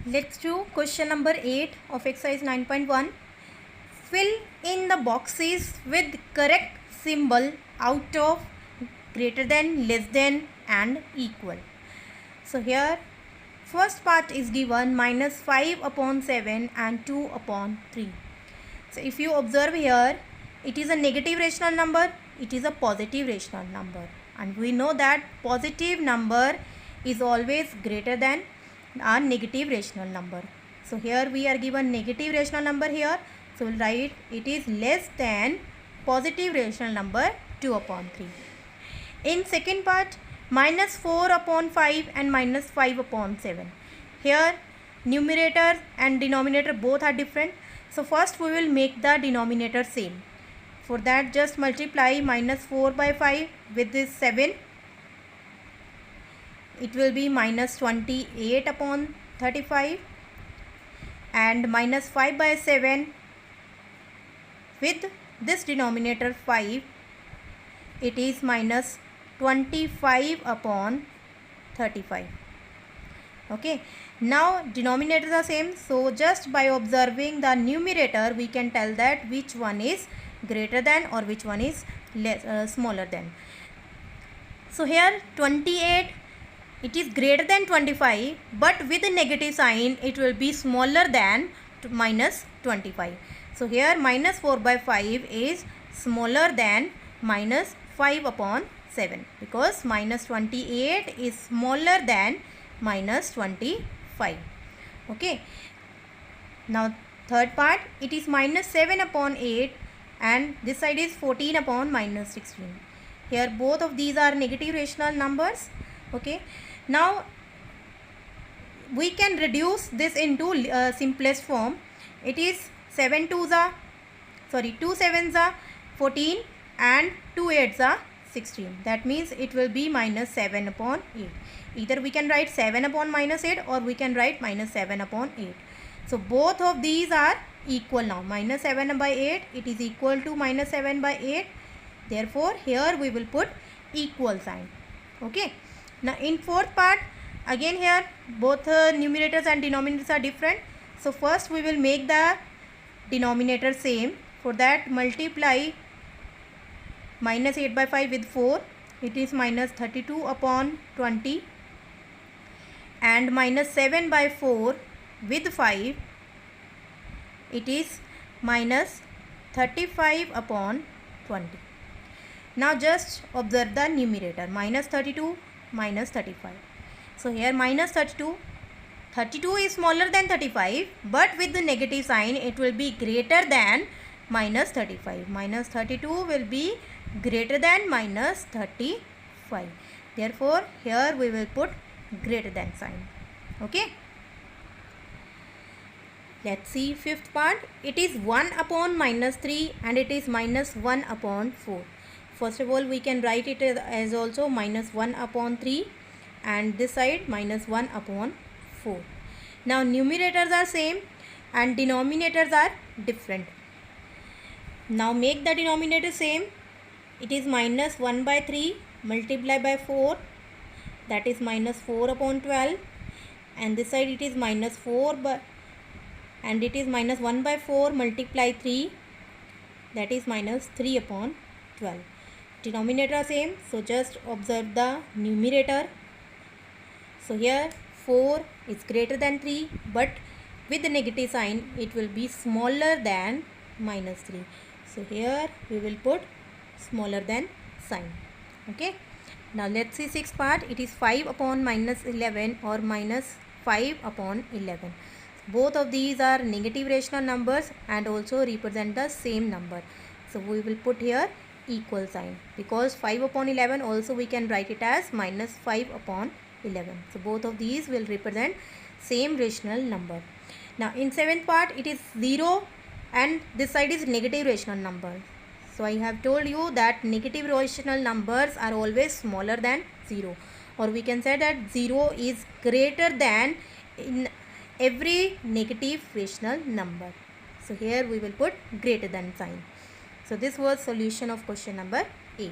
Let's do question number 8 of exercise 9.1. Fill in the boxes with correct symbol out of greater than, less than and equal. So here first part is given minus 5 upon 7 and 2 upon 3. So if you observe here, it is a negative rational number, it is a positive rational number, and we know that positive number is always greater than a negative rational number. So here we are given negative rational number here, so we'll write it is less than positive rational number 2 upon 3. In second part, minus 4 upon 5 and minus 5 upon 7. Here numerator and denominator both are different. So first we will make the denominator same. For that just multiply minus 4 by 5 with this 7. It will be minus 28 upon 35, and minus 5 by 7 with this denominator 5, it is minus 25 upon 35. Okay, now denominators are same, so just by observing the numerator we can tell that which one is greater than or which one is smaller than. So here 28, it is greater than 25, but with a negative sign it will be smaller than minus 25. So here minus 4 by 5 is smaller than minus 5 upon 7, because minus 28 is smaller than minus 25. Okay, now third part, it is minus 7 upon 8 and this side is 14 upon minus 16. Here both of these are negative rational numbers. Okay, now we can reduce this into simplest form. It is 2 sevens are 14 and 2 eights are 16. That means it will be minus 7 upon 8. Either we can write 7 upon minus 8 or we can write minus 7 upon 8. So both of these are equal now. Minus 7 by 8, it is equal to minus 7 by 8. Therefore here we will put equal sign. Okay. Now in fourth part, again here both numerators and denominators are different. So first we will make the denominator same. For that multiply minus 8 by 5 with 4. It is minus 32 upon 20, and minus 7 by 4 with 5. It is minus 35 upon 20. Now just observe the numerator, minus 32 minus 35. So here minus 32 is smaller than 35, but with the negative sign it will be greater than minus 35. Minus 32 will be greater than minus 35. Therefore here we will put greater than sign. Okay, let's see fifth part. It is 1 upon minus 3 and it is minus 1 upon 4. First of all we can write it as also minus 1 upon 3 and this side minus 1 upon 4. Now numerators are same and denominators are different. Now make the denominator same. It is minus 1 by 3 multiplied by 4, that is minus 4 upon 12, and this side it is minus 4 by, and it is minus 1 by 4 multiply 3, that is minus 3 upon 12. Denominator are same, so just observe the numerator. So here 4 is greater than 3, but with the negative sign it will be smaller than minus 3. So here we will put smaller than sign. Okay, now let's see sixth part. It is 5 upon minus 11 or minus 5 upon 11. Both of these are negative rational numbers and also represent the same number. So we will put here equal sign, because 5 upon 11 also we can write it as minus 5 upon 11. So both of these will represent same rational number. Now in seventh part, it is 0 and this side is negative rational number. So I have told you that negative rational numbers are always smaller than 0, or we can say that 0 is greater than in every negative rational number. So here we will put greater than sign. So this was solution of question number 8.